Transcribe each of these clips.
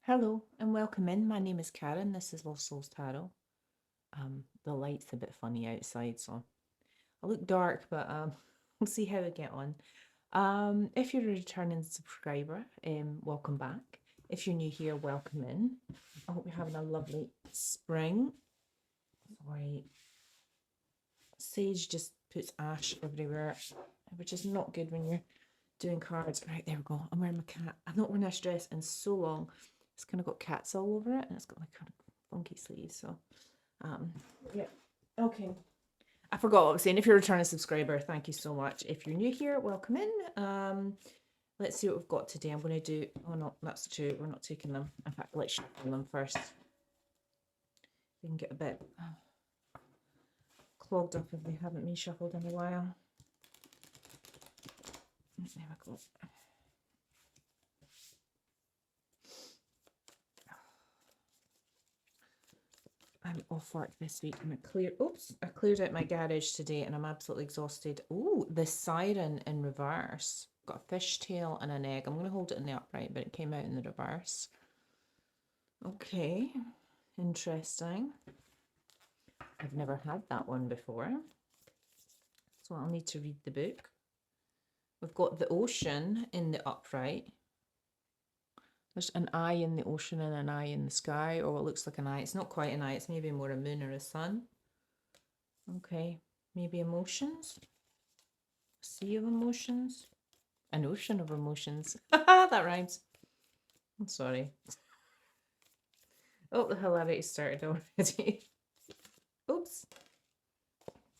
Hello and welcome in. My name is Karen. This is Lost Souls Tarot. The light's a bit funny outside, so I look dark, but we'll see how we get on. If you're a returning subscriber, welcome back. If you're new here, welcome in. I hope you're having a lovely spring. Sorry, Sage just puts ash everywhere, which is not good when you're doing cards. Right, there we go. I'm wearing my cat. I've not worn this dress in so long. It's kind of got cats all over it, and it's got like kind of funky sleeves. So, um, yeah. Okay. I forgot what I was saying. If you're a returning subscriber, thank you so much. If you're new here, welcome in. Let's see what we've got today. I'm going to do. Oh no, that's two. We're not taking them. In fact, let's shuffle them first. We can get a bit clogged up if they haven't been shuffled in a while. There we go. I'm off work this week and I cleared out my garage today and I'm absolutely exhausted. Oh, the siren in reverse. Got a fishtail and an egg. I'm going to hold it in the upright, but it came out in the reverse. Okay, interesting. I've never had that one before. So I'll need to read the book. We've got the ocean in the upright. There's an eye in the ocean and an eye in the sky, or what looks like an eye. It's not quite an eye, it's maybe more a moon or a sun. Okay, maybe emotions. A sea of emotions. An ocean of emotions. That rhymes. I'm sorry. Oh, the hilarity started already. Oops.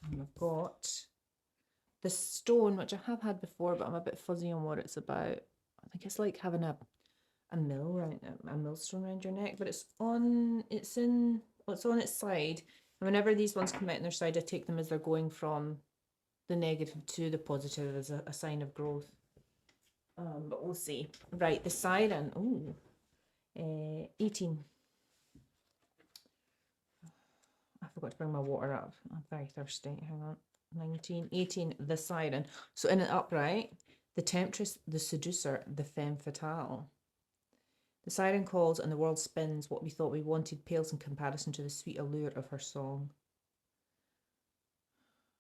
And we've got the stone, which I have had before, but I'm a bit fuzzy on what it's about. I think it's like having a millstone around your neck, but it's on its side. And whenever these ones come out on their side, I take them as they're going from the negative to the positive as a sign of growth. But we'll see. Right, the siren. Ooh, 18. I forgot to bring my water up. I'm very thirsty. Hang on. 19, 18, the siren. So in an upright, the temptress, the seducer, the femme fatale. The siren calls and the world spins. What we thought we wanted pales in comparison to the sweet allure of her song.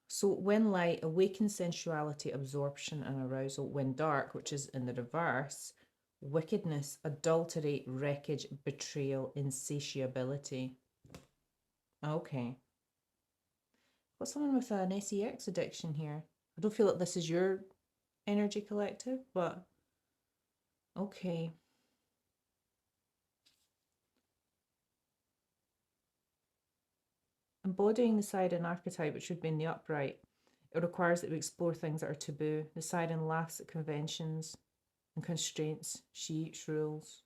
So when light awakens sensuality, absorption and arousal. When dark, which is in the reverse, wickedness, adultery, wreckage, betrayal, insatiability. Okay. Got someone with an sex addiction here. I don't feel like this is your energy collective, but okay. Embodying the siren archetype, which would be in the upright, it requires that we explore things that are taboo. The siren laughs at conventions and constraints. She eats rules.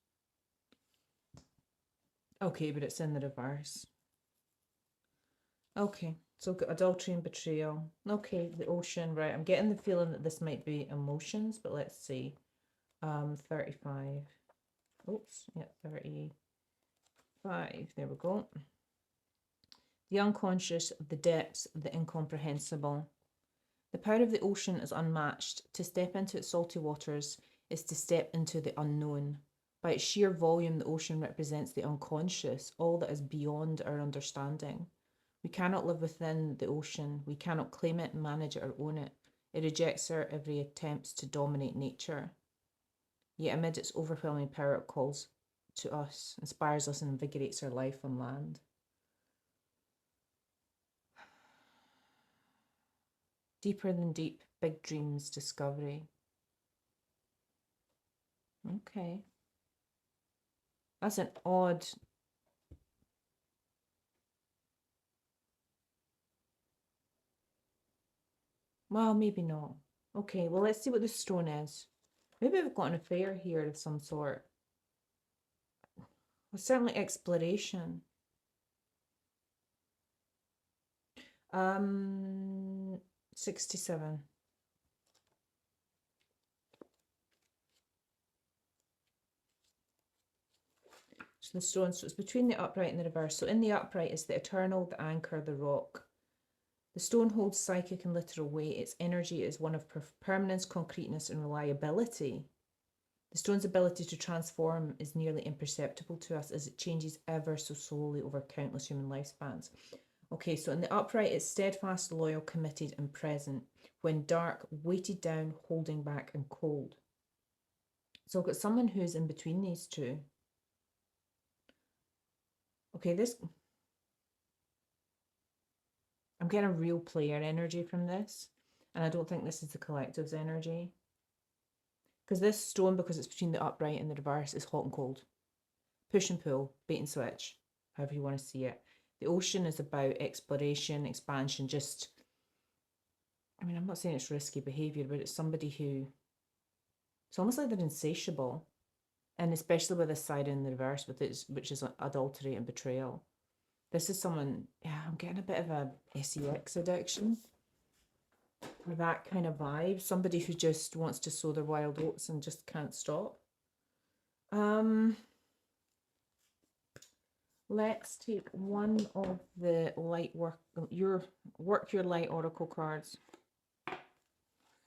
Okay, but it's in the reverse. Okay, so we've got adultery and betrayal. Okay, the ocean, right. I'm getting the feeling that this might be emotions, but let's see. 35. Oops, yeah, 35. There we go. The unconscious, the depths, the incomprehensible. The power of the ocean is unmatched. To step into its salty waters is to step into the unknown. By its sheer volume, the ocean represents the unconscious, all that is beyond our understanding. We cannot live within the ocean. We cannot claim it, manage it, or own it. It rejects our every attempts to dominate nature. Yet amid its overwhelming power, it calls to us, inspires us, and invigorates our life on land. Deeper than deep, big dreams, discovery. Okay. That's an odd. Well, maybe not. Okay, well, let's see what the stone is. Maybe we've got an affair here of some sort. Well, certainly exploration. 67. So the stone, so it's between the upright and the reverse. So in the upright is the eternal, the anchor, the rock. The stone holds psychic and literal weight. Its energy is one of permanence, concreteness, and reliability. The stone's ability to transform is nearly imperceptible to us as it changes ever so slowly over countless human lifespans. Okay, so in the upright, it's steadfast, loyal, committed, and present. When dark, weighted down, holding back, and cold. So I've got someone who's in between these two. Okay, I'm getting a real player energy from this, and I don't think this is the collective's energy. Because this stone, because it's between the upright and the reverse, is hot and cold. Push and pull, bait and switch, however you want to see it. The ocean is about exploration, expansion, just, I mean, I'm not saying it's risky behaviour, but it's somebody who, it's almost like they're insatiable. And especially with this side in the reverse, with it, which is adultery and betrayal. This is someone, yeah, I'm getting a bit of a sex addiction. Or that kind of vibe. Somebody who just wants to sow their wild oats and just can't stop. Let's take one of the light work your light oracle cards.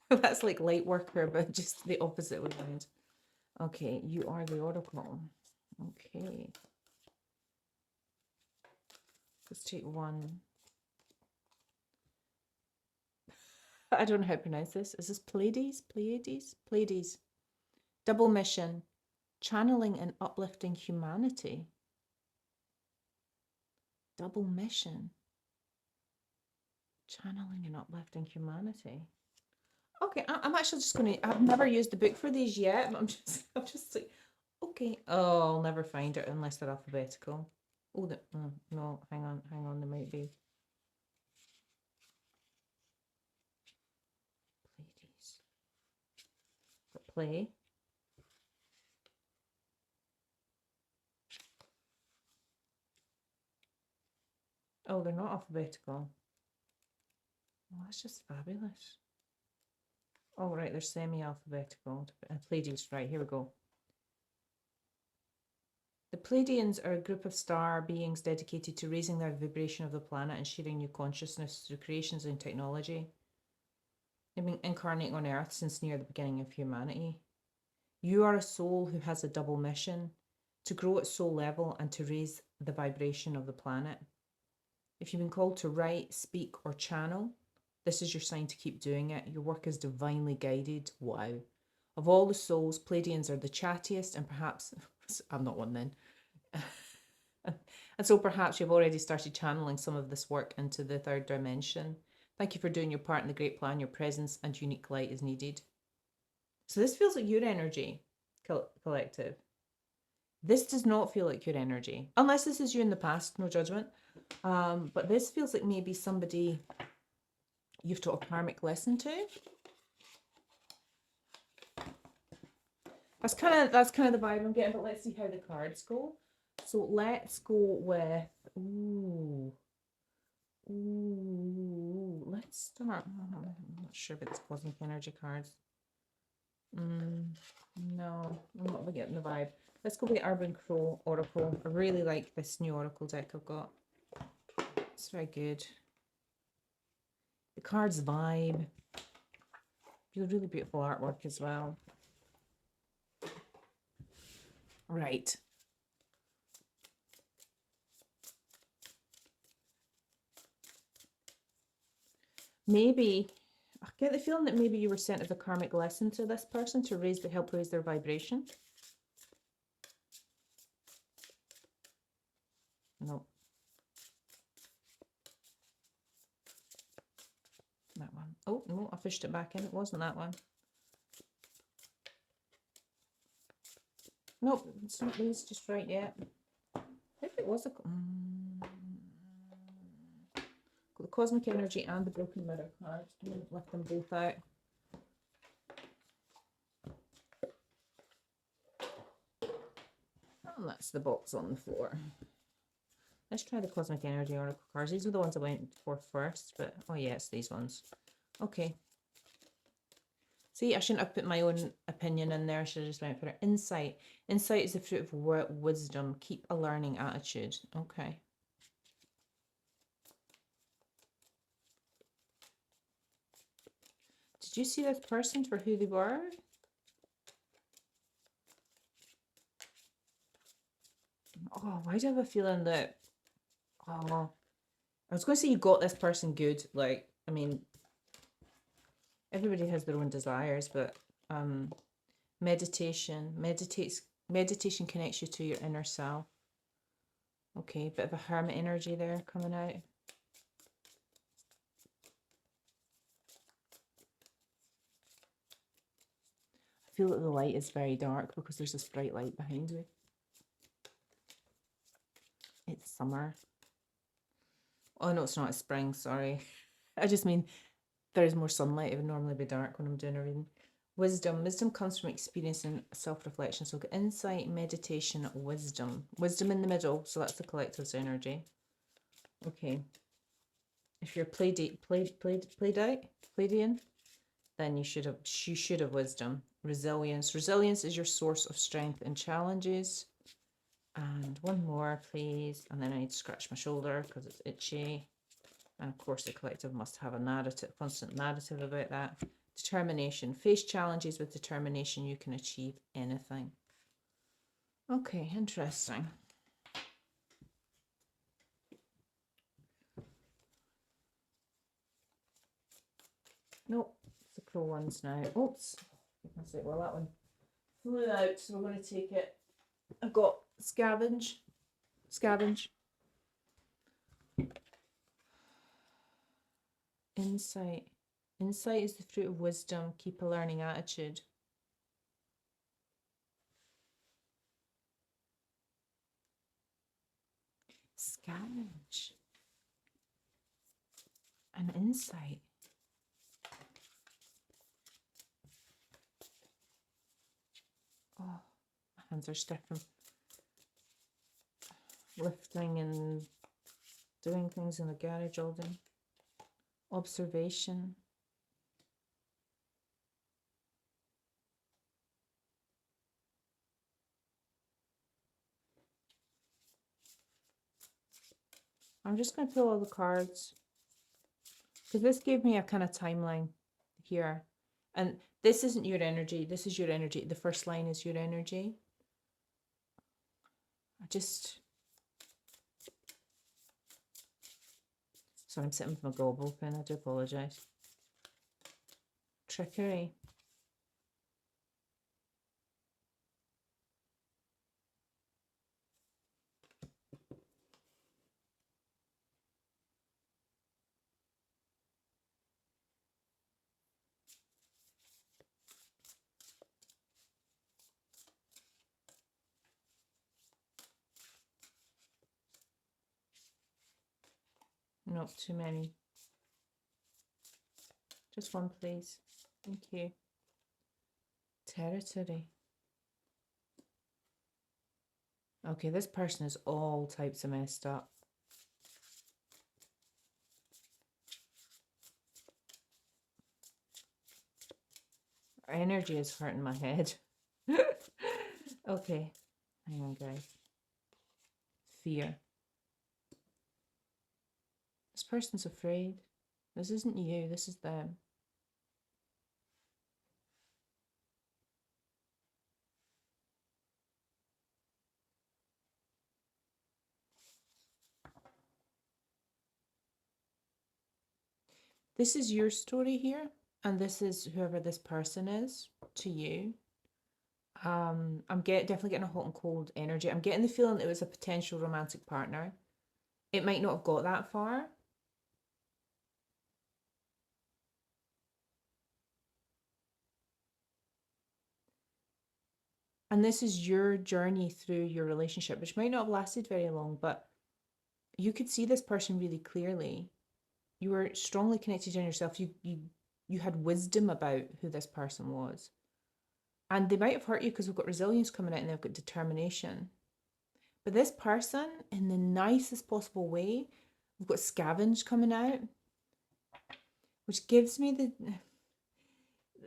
That's like light worker, but just the opposite way around. Okay, you are the oracle. Okay. Let's take one. I don't know how to pronounce this. Is this Pleiades? Pleiades? Pleiades. Double mission. Channeling and uplifting humanity. Double mission. Channeling and uplifting humanity. Okay, I'm actually just going to, I've never used the book for these yet, but I'm just like, okay. Oh, I'll never find it unless they're alphabetical. Oh, no, hang on, there might be. Pleiades. Play. Oh, they're not alphabetical. Well, that's just fabulous. Oh, right, they're semi-alphabetical. Pleiades, right, here we go. The Pleiadians are a group of star beings dedicated to raising the vibration of the planet and sharing new consciousness through creations and technology. They've been incarnating on Earth since near the beginning of humanity. You are a soul who has a double mission, to grow at soul level and to raise the vibration of the planet. If you've been called to write, speak, or channel, this is your sign to keep doing it. Your work is divinely guided. Wow. Of all the souls, Pleiadians are the chattiest and perhaps, I'm not one then. And so perhaps you've already started channeling some of this work into the third dimension. Thank you for doing your part in the great plan. Your presence and unique light is needed. So this feels like your energy, collective. This does not feel like your energy, unless this is you in the past, no judgment. But this feels like maybe somebody you've taught a karmic lesson to. That's kind of the vibe I'm getting, but let's see how the cards go. So let's go with let's start. I'm not sure if it's cosmic energy cards. No, I'm not getting the vibe. Let's go with the Urban Crow Oracle. I really like this new Oracle deck I've got. It's very good. The cards vibe. Really beautiful artwork as well. Right. Maybe, I get the feeling that maybe you were sent as a karmic lesson to this person to help raise their vibration. Nope. That one. Oh, no, I fished it back in. It wasn't that one. Nope, it's not these just right yet. If it was got the cosmic energy and the broken mirror cards. Lift them both out. And that's the box on the floor. Let's try the cosmic energy oracle cards. These are the ones I went for first, but oh yeah, it's these ones. Okay. See, I shouldn't have put my own opinion in there. I should have just went for it. Insight. Insight is the fruit of wisdom. Keep a learning attitude. Okay. Did you see this person for who they were? Oh, why do I have a feeling that, oh, I was going to say you got this person good. Like, I mean, everybody has their own desires, but meditation connects you to your inner self. Okay, bit of a hermit energy there coming out. I feel that the light is very dark because there's this bright light behind me. It's summer. Oh no, it's not, it's spring, sorry. I just mean there's more sunlight. It would normally be dark when I'm doing a reading. Wisdom. Wisdom comes from experience and self-reflection. So insight, meditation, wisdom. Wisdom in the middle, so that's the collective's energy. Okay. If you're Pleiadian, then you should have wisdom. Resilience. Resilience is your source of strength in challenges. And one more, please. And then I need to scratch my shoulder because it's itchy. And of course, the collective must have a narrative, constant narrative about that. Determination. Face challenges with determination. You can achieve anything. Okay, interesting. Nope, it's the crow ones now. Oops. Well, that one flew out, so we're going to take it. I've got scavenge. Insight. Insight is the fruit of wisdom. Keep a learning attitude. Scavenge. An insight. Oh, my hands are stiff from lifting and doing things in the garage all day. Observation. I'm just going to pull all the cards because this gave me a kind of timeline here. And this isn't your energy. This is your energy. The first line is your energy. Sorry, I'm sitting with my gob open. I do apologise. Trickery. Not too many. Just one, please. Thank you. Territory. Okay, this person is all types of messed up. Our energy is hurting my head. Okay, hang on, guys. Fear. This person's afraid. This isn't you, this is them. This is your story here, and this is whoever this person is to you. I'm definitely getting a hot and cold energy. I'm getting the feeling it was a potential romantic partner. It might not have got that far. And this is your journey through your relationship, which might not have lasted very long, but you could see this person really clearly. You were strongly connected in yourself. You had wisdom about who this person was. And they might have hurt you because we've got resilience coming out and they've got determination. But this person, in the nicest possible way, we've got scavenge coming out, which gives me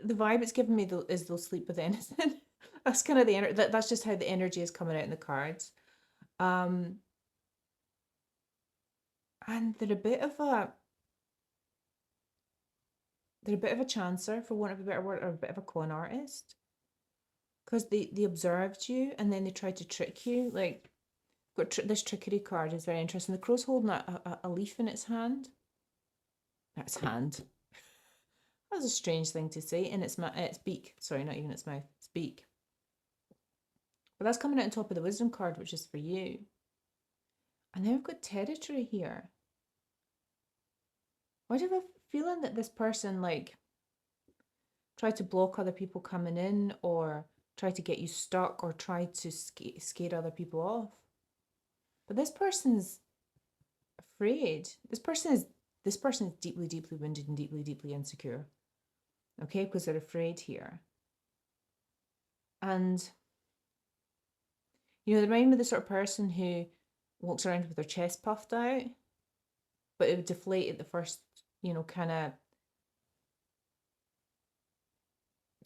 the vibe it's giving me is they'll sleep with anything. That's kind of the energy. That's just how the energy is coming out in the cards. And they're a bit of a chancer, for want of a better word, or a bit of a con artist. Because they observed you and then they tried to trick you. Like, Got this trickery card is very interesting. The crow's holding a leaf in its hand. Its hand. That's a strange thing to say. In its beak. Sorry, not even its mouth. Its beak. But that's coming out on top of the wisdom card, which is for you. And then we've got territory here. Why do I have a feeling that this person, like, tried to block other people coming in, or try to get you stuck, or try to scare other people off? But this person's afraid. This person is deeply, deeply wounded and deeply, deeply insecure. Okay, because they're afraid here. And, you know, they remind me of the sort of person who walks around with their chest puffed out, but it would deflate at the first, you know, kind of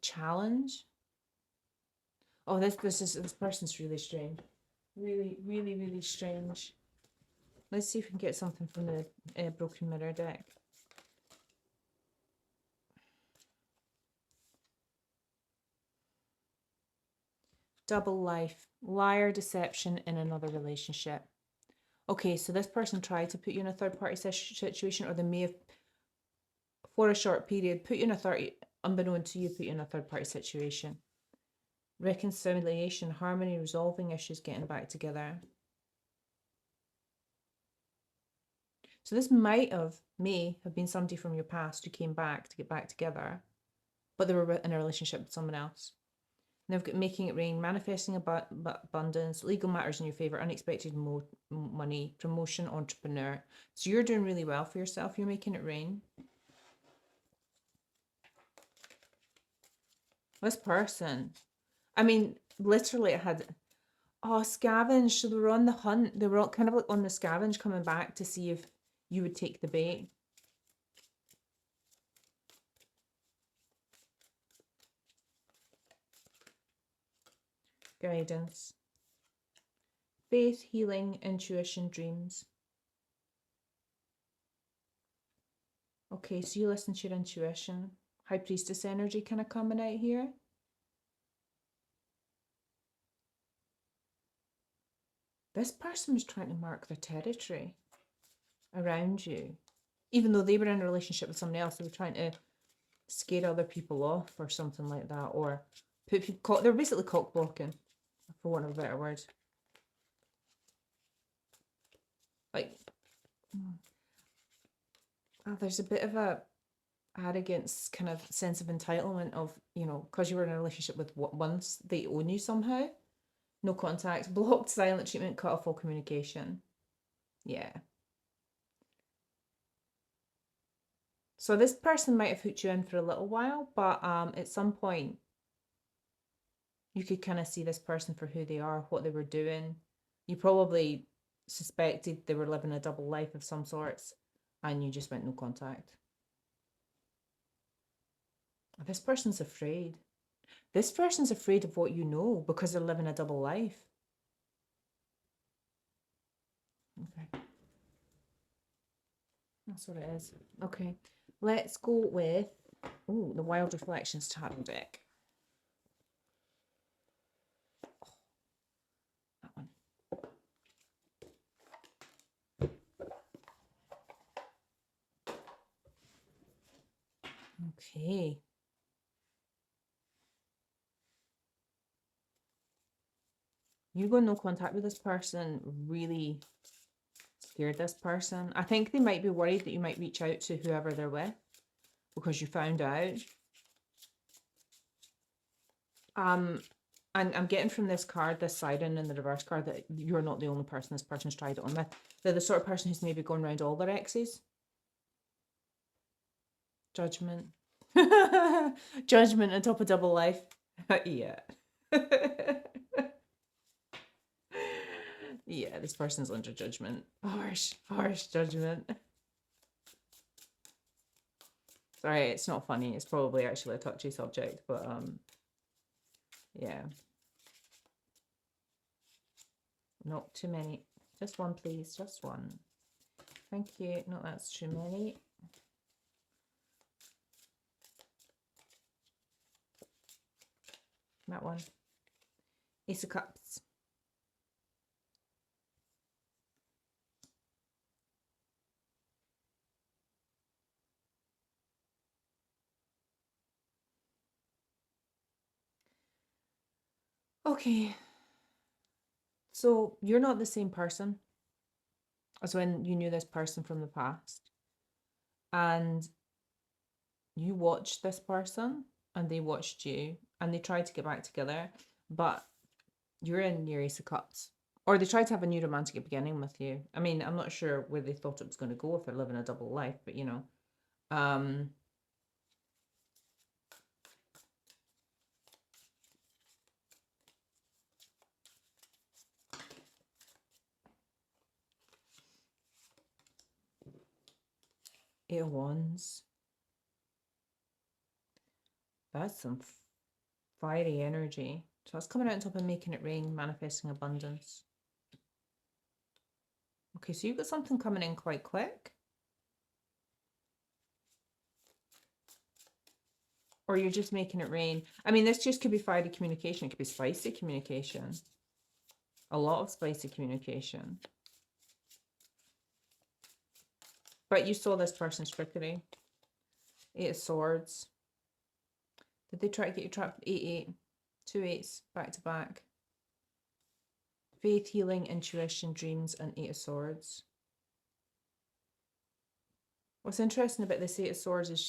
challenge. Oh, this person's really strange. Really, really, really strange. Let's see if we can get something from the Broken Mirror deck. Double life, liar, deception in another relationship. Okay, so this person tried to put you in a third-party situation, or they may have, for a short period, put you in a unbeknown to you, put you in a third-party situation. Reconciliation, harmony, resolving issues, getting back together. So this may have been somebody from your past who came back to get back together, but they were in a relationship with someone else. And they've got making it rain, manifesting abundance, legal matters in your favor, unexpected money, promotion, entrepreneur. So you're doing really well for yourself. You're making it rain. This person, I mean, literally it had, scavenge. So they were on the hunt. They were all kind of like on the scavenge, coming back to see if you would take the bait. Guidance. Faith, healing, intuition, dreams. Okay, so you listen to your intuition. High Priestess energy kind of coming out here. This person was trying to mark their territory around you. Even though they were in a relationship with someone else, they were trying to scare other people off or something like that. Or put people, they're basically cock blocking, for want of a better word. Like, there's a bit of a arrogance, kind of sense of entitlement of, you know, because you were in a relationship with once, they own you somehow. No contact, blocked, silent treatment, cut off all communication. Yeah. So this person might have hooked you in for a little while, but at some point you could kind of see this person for who they are, what they were doing. You probably suspected they were living a double life of some sorts, and you just went no contact. This person's afraid. This person's afraid of what you know because they're living a double life. Okay. That's what it is. Okay. Let's go with the Wild Reflections Tarot deck. That one. Okay. You go no contact with this person really scared this person. I think they might be worried that you might reach out to whoever they're with because you found out. And I'm getting from this card, this siren in the reverse card, that you're not the only person this person's tried it on with. They're the sort of person who's maybe going around all their exes. Judgment. Judgment on top of double life. Yeah. Yeah, this person's under judgment. Harsh judgment. Sorry, it's not funny. It's probably actually a touchy subject, but yeah. Not too many. Just one, please. Just one. Thank you. No, that's too many. That one. Ace of Cups. Okay, so you're not the same person as when you knew this person from the past. And you watched this person and they watched you and they tried to get back together, but you're in your Ace of Cups. Or they tried to have a new romantic beginning with you. I mean, I'm not sure where they thought it was going to go if they're living a double life, but you know. Um, 8 of Wands. That's some fiery energy. So that's coming out on top of making it rain, manifesting abundance. Okay, so you've got something coming in quite quick. Or you're just making it rain. I mean, this just could be fiery communication. It could be spicy communication. A lot of spicy communication. But you saw this person's trickery. 8 of Swords. Did they try to get you trapped? 8-8. 2 8s back to back. Faith, healing, intuition, dreams, and 8 of Swords. What's interesting about this 8 of Swords is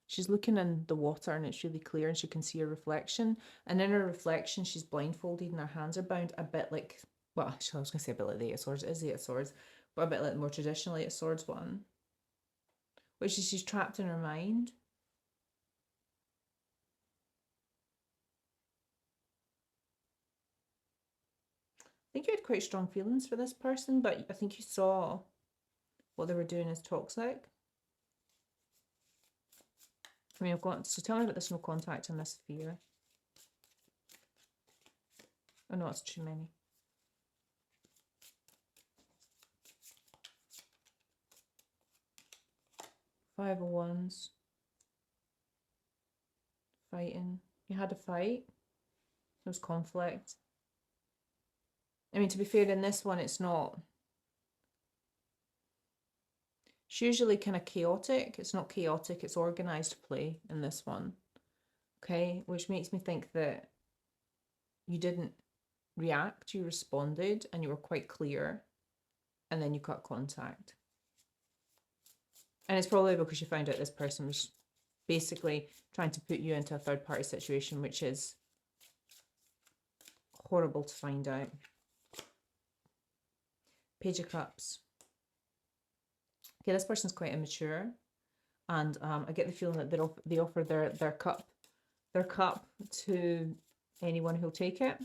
she's looking in the water and it's really clear and she can see her reflection. And in her reflection, she's blindfolded and her hands are bound a bit like, well, I was going to say a bit like the 8 of Swords. It is the 8 of Swords, but a bit like the more traditional 8 of Swords one. Which is she's trapped in her mind. I think you had quite strong feelings for this person, but I think you saw what they were doing as toxic. I mean, I've got, so tell me about this no contact and this fear. Oh no, it's too many. Five of Wands. Fighting. You had a fight. There was conflict. I mean, to be fair, in this one, it's not. It's usually kind of chaotic. It's not chaotic, it's organized play in this one. Okay, which makes me think that you didn't react, you responded, and you were quite clear, and then you cut contact. And it's probably because you found out this person was basically trying to put you into a third party situation, which is horrible to find out. Page of Cups. Okay, this person's quite immature, and I get the feeling that they offer their cup to anyone who'll take it.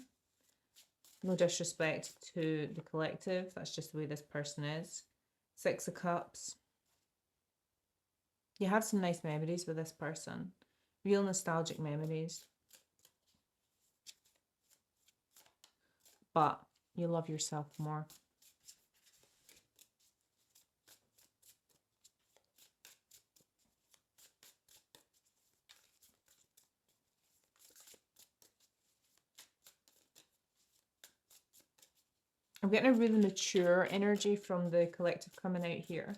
No disrespect to the collective, that's just the way this person is. 6 of Cups. You have some nice memories with this person, real nostalgic memories, but you love yourself more. I'm getting a really mature energy from the collective coming out here.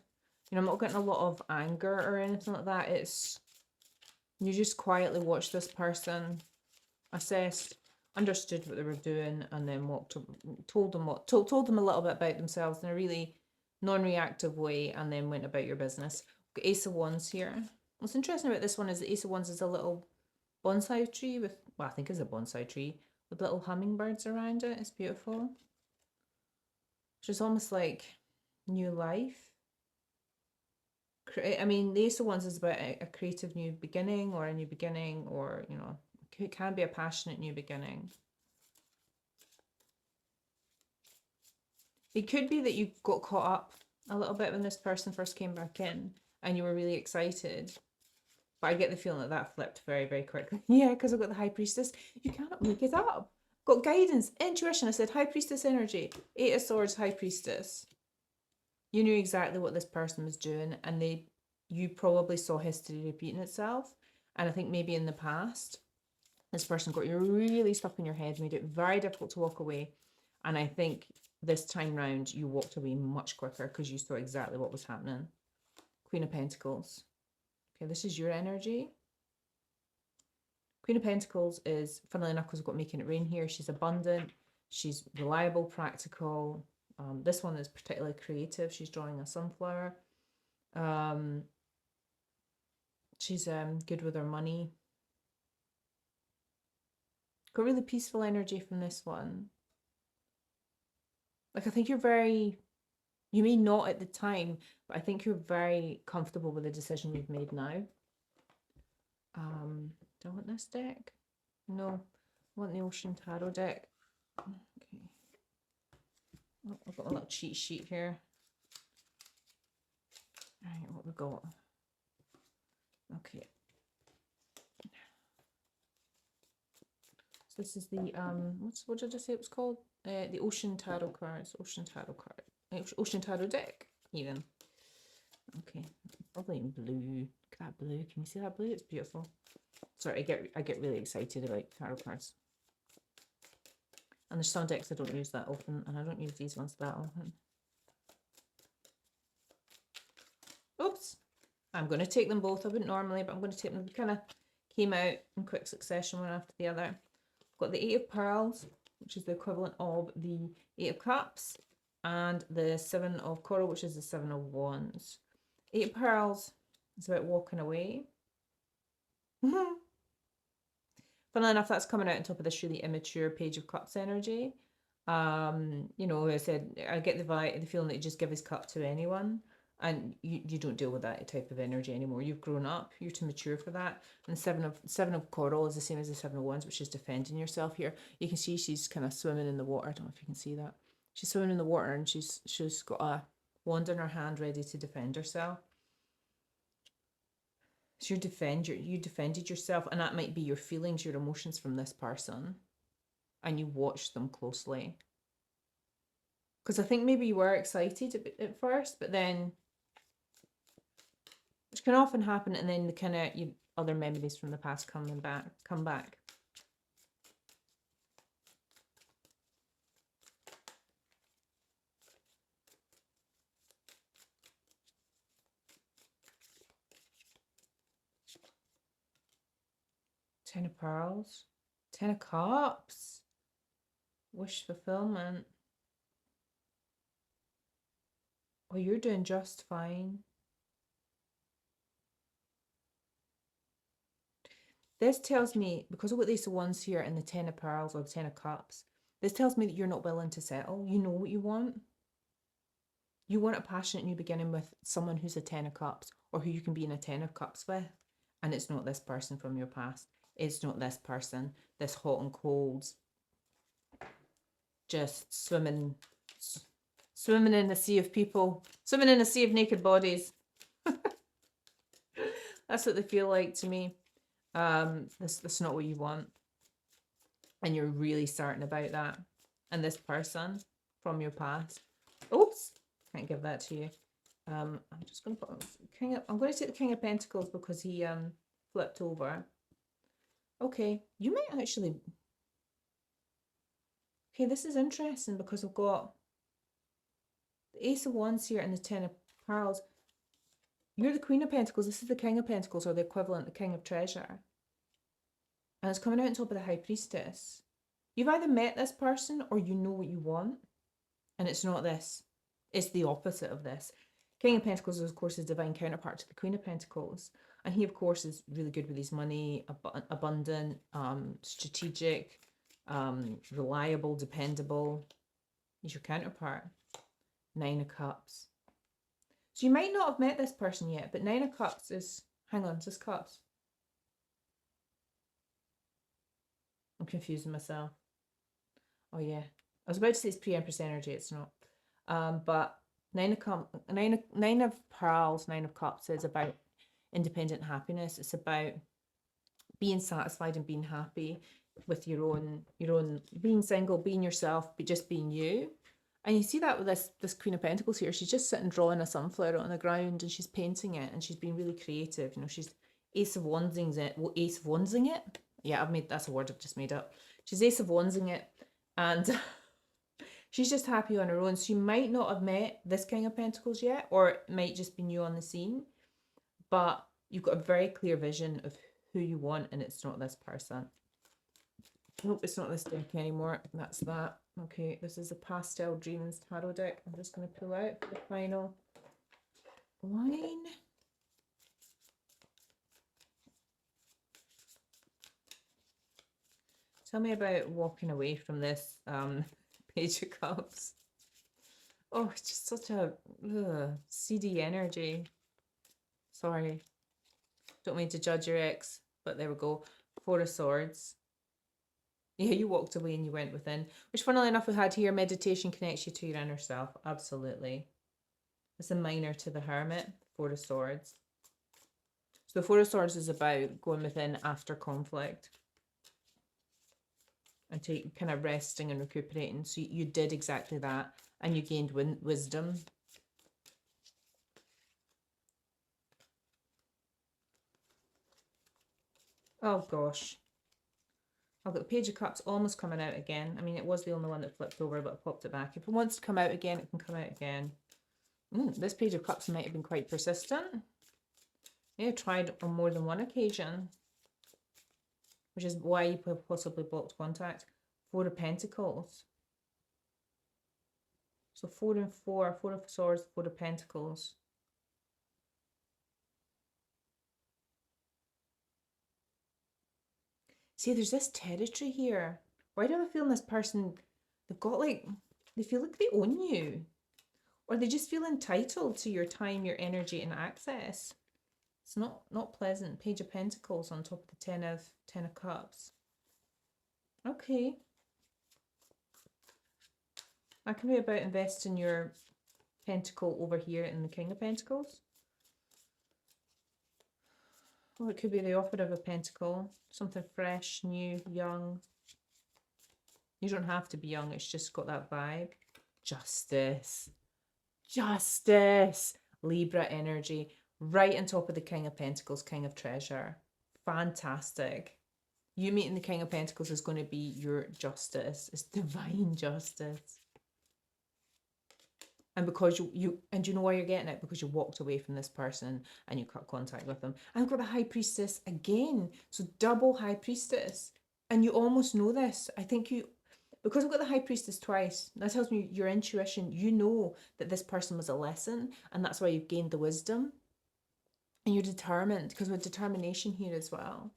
You know, I'm not getting a lot of anger or anything like that. It's, you just quietly watch this person, assessed, understood what they were doing, and then told them a little bit about themselves in a really non-reactive way, and then went about your business. Ace of Wands here. What's interesting about this one is the Ace of Wands is a little bonsai tree with, well, I think it's a bonsai tree with little hummingbirds around it. It's beautiful. It's almost like new life. I mean, the Ace of Wands is about a creative new beginning, or a new beginning, or, you know, it can be a passionate new beginning. It could be that you got caught up a little bit when this person first came back in and you were really excited. But I get the feeling that that flipped very, very quickly. Yeah, because I've got the High Priestess. You cannot make it up. Got guidance, intuition. I said High Priestess energy. 8 of Swords, High Priestess. You knew exactly what this person was doing, and you probably saw history repeating itself. And I think maybe in the past, this person got you really stuck in your head, made it very difficult to walk away. And I think this time round, you walked away much quicker because you saw exactly what was happening. Queen of Pentacles. Okay, this is your energy. Queen of Pentacles is, funnily enough, because we've got Making It Rain here, she's abundant, she's reliable, practical. This one is particularly creative. She's drawing a sunflower. She's good with her money. Got really peaceful energy from this one. Like, I think you're very, you may not at the time, but I think you're very comfortable with the decision you've made now. Do I want this deck? No, I want the Ocean Tarot deck. Okay. Oh, I've got a little cheat sheet here. All right, what we got? Okay. So this is the what did I say it was called? The Ocean Tarot cards. Ocean Tarot card. Ocean Tarot deck, even. Okay. Probably in blue. Look at that blue. Can you see that blue? It's beautiful. Sorry, I get really excited about tarot cards. And there's some decks I don't use that often, and I don't use these ones that often. Oops. I'm going to take them both. I wouldn't normally, but I'm going to take them. They kind of came out in quick succession, one after the other. I've got the Eight of Pearls, which is the equivalent of the Eight of Cups, and the Seven of Coral, which is the Seven of Wands. Eight of Pearls is about walking away. Funnily enough, that's coming out on top of this really immature Page of Cups energy. You know, I said, I get the feeling that you just give his cup to anyone, and you don't deal with that type of energy anymore. You've grown up, you're too mature for that. And the seven of Coral is the same as the Seven of Wands, which is defending yourself here. You can see she's kind of swimming in the water. I don't know if you can see that. She's swimming in the water, and she's got a wand in her hand ready to defend herself. So you defended yourself, and that might be your feelings, your emotions from this person, and you watched them closely. Because I think maybe you were excited at first, but then, which can often happen, and then the kind of other memories from the past come back. Ten of Pearls, Ten of Cups, wish fulfillment. Oh, you're doing just fine. This tells me, because I've got these ones here and the Ten of Pearls or the Ten of Cups, this tells me that you're not willing to settle. You know what you want. You want a passionate new beginning with someone who's a Ten of Cups, or who you can be in a Ten of Cups with. And it's not this person from your past. It's not this person, this hot and cold, just swimming in a sea of people, swimming in a sea of naked bodies. That's what they feel like to me. That's not what you want. And you're really certain about that. And this person from your past. Oops, can't give that to you. I'm just going to put I'm going to take the King of Pentacles because he flipped over. Okay, you might actually... Okay, this is interesting because I've got the Ace of Wands here and the Ten of Pearls. You're the Queen of Pentacles. This is the King of Pentacles, or the equivalent, the King of Treasure. And it's coming out on top of the High Priestess. You've either met this person or you know what you want. And it's not this. It's the opposite of this. King of Pentacles, of course, is divine counterpart to the Queen of Pentacles. And he, of course, is really good with his money, abundant, strategic, reliable, dependable. He's your counterpart. Nine of Cups. So you might not have met this person yet, but Nine of Cups is... Hang on, is this Cups? I'm confusing myself. Oh, yeah. I was about to say it's pre-Empress energy. It's not. But Nine of Pearls, Nine of Cups is about independent happiness. It's about being satisfied and being happy with your own being single, being yourself, but just being you. And you see that with this Queen of Pentacles here. She's just sitting drawing a sunflower on the ground, and she's painting it, and she's being really creative. You know, she's Ace of Wandsing it. Well, Ace of Wandsing it. Yeah, that's a word I've just made up. She's Ace of Wandsing it, and she's just happy on her own. So you might not have met this King of Pentacles yet, or it might just be new on the scene. But you've got a very clear vision of who you want, and it's not this person. Nope, it's not this deck anymore. That's that. Okay, this is a Pastel Dreams Tarot deck. I'm just going to pull out for the final line. Tell me about walking away from this Page of Cups. Oh, it's just such a seedy energy. Sorry. Don't mean to judge your ex, but there we go. Four of Swords. Yeah, you walked away and you went within. Which, funnily enough, we had here, meditation connects you to your inner self. Absolutely. It's a minor to the Hermit, Four of Swords. So the Four of Swords is about going within after conflict and kind of resting and recuperating. So you did exactly that, and you gained wisdom. Oh gosh. I've got the Page of Cups almost coming out again. I mean, it was the only one that flipped over, but I popped it back. If it wants to come out again, it can come out again. This Page of Cups might have been quite persistent. Yeah, tried on more than one occasion, which is why you possibly blocked contact. Four of Pentacles. So 4 and 4, Four of Swords, Four of Pentacles. See, there's this territory here. Why do I feel this person, they've got like, they feel like they own you. Or they just feel entitled to your time, your energy, and access. It's not pleasant. Page of Pentacles on top of the Ten of Cups. Okay. That can be about investing your pentacle over here in the King of Pentacles. Or it could be the offer of a pentacle. Something fresh, new, young. You don't have to be young. It's just got that vibe. Justice. Justice. Libra energy. Right on top of the King of Pentacles, King of Treasure. Fantastic. You meeting the King of Pentacles is going to be your justice. It's divine justice. And because you know why you're getting it? Because you walked away from this person and you cut contact with them. And I've got the High Priestess again. So double High Priestess. And you almost know this. I think because I've got the High Priestess twice, that tells me your intuition, you know that this person was a lesson, and that's why you've gained the wisdom. And you're determined, because with determination here as well.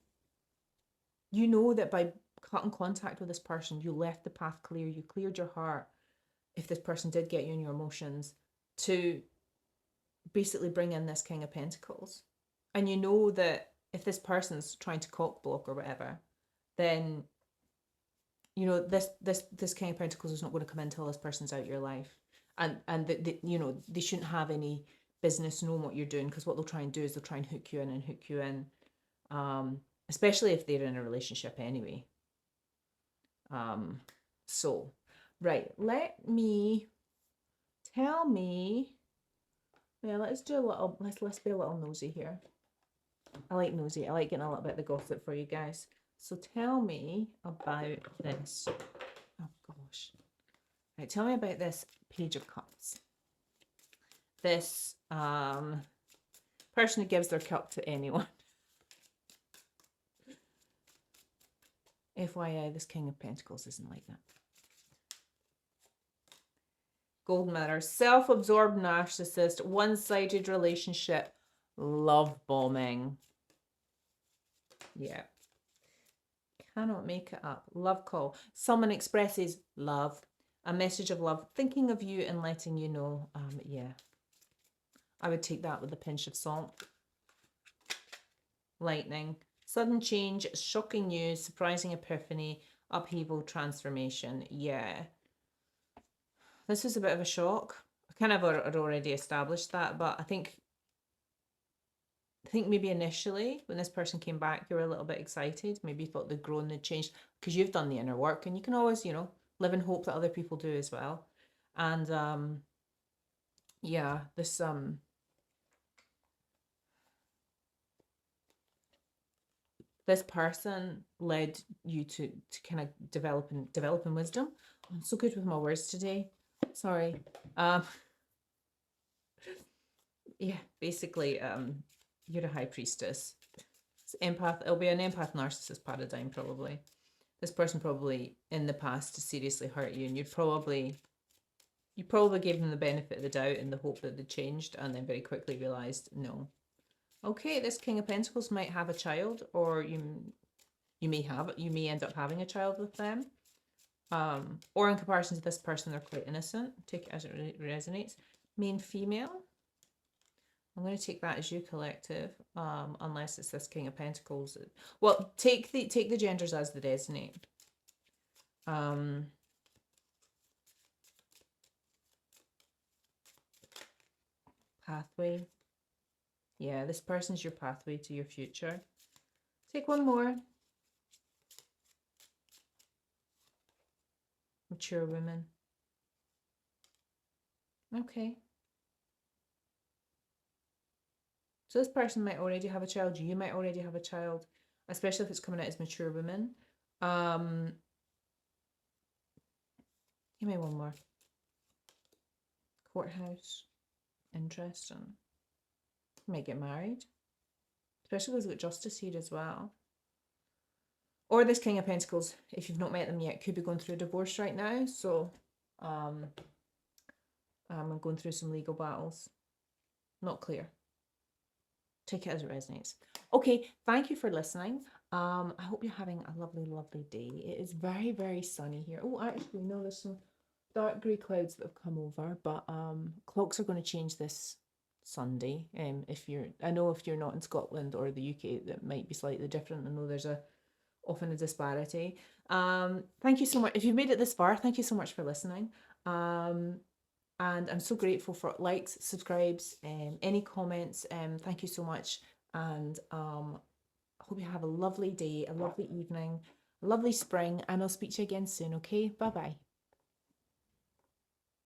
You know that by cutting contact with this person, you left the path clear, you cleared your heart, if this person did get you in your emotions, to basically bring in this King of Pentacles. And you know that if this person's trying to cock block or whatever, then you know this King of Pentacles is not going to come in until this person's out of your life. And you know, they shouldn't have any business knowing what you're doing, because what they'll try and do is they'll try and hook you in, especially if they're in a relationship anyway. So right, let's be a little nosy here. I like nosy. I like getting a little bit of the gossip for you guys. So tell me about this. Oh gosh. Right, tell me about this Page of Cups. This person who gives their cup to anyone. FYI, this King of Pentacles isn't like that. Golden Mirror, self-absorbed narcissist, one-sided relationship, love bombing. Yeah. Cannot make it up. Love call. Someone expresses love, a message of love, thinking of you and letting you know. Yeah. I would take that with a pinch of salt. Lightning. Sudden change, shocking news, surprising epiphany, upheaval, transformation. Yeah. This is a bit of a shock. I kind of had already established that, but I think maybe initially when this person came back, you were a little bit excited. Maybe you thought they'd grown, they'd changed, because you've done the inner work, and you can always, you know, live in hope that other people do as well. And yeah, this person led you to kind of developing wisdom. I'm so good with my words today. Sorry. Yeah, basically, you're a High Priestess. It's empath. It'll be an empath narcissist paradigm probably. This person probably in the past to seriously hurt you, and you probably gave them the benefit of the doubt in the hope that they changed, and then very quickly realized no. Okay, this King of Pentacles might have a child, or you may end up having a child with them. Or in comparison to this person, they're quite innocent. Take it as it resonates. Main female. I'm going to take that as you collective, unless it's this King of Pentacles. Well, take the genders as they resonate. Pathway. Yeah, this person's your pathway to your future. Take one more. Mature women. Okay. So this person might already have a child. You might already have a child, especially if it's coming out as mature women. Give me one more. Courthouse. Interesting. You might get married. Especially because we've got justice here as well. Or this King of Pentacles, if you've not met them yet, could be going through a divorce right now. So I'm going through some legal battles. Not clear. Take it as it resonates. Okay, thank you for listening. I hope you're having a lovely, lovely day. It is very, very sunny here. Oh, actually, no, there's some dark grey clouds that have come over, but clocks are going to change this Sunday. I know if you're not in Scotland or the UK, that might be slightly different. I know there's often a disparity. Thank you so much. If you've made it this far, thank you so much for listening. And I'm so grateful for likes, subscribes, any comments. Thank you so much. And I hope you have a lovely day, a lovely evening, a lovely spring, and I'll speak to you again soon, okay? Bye-bye.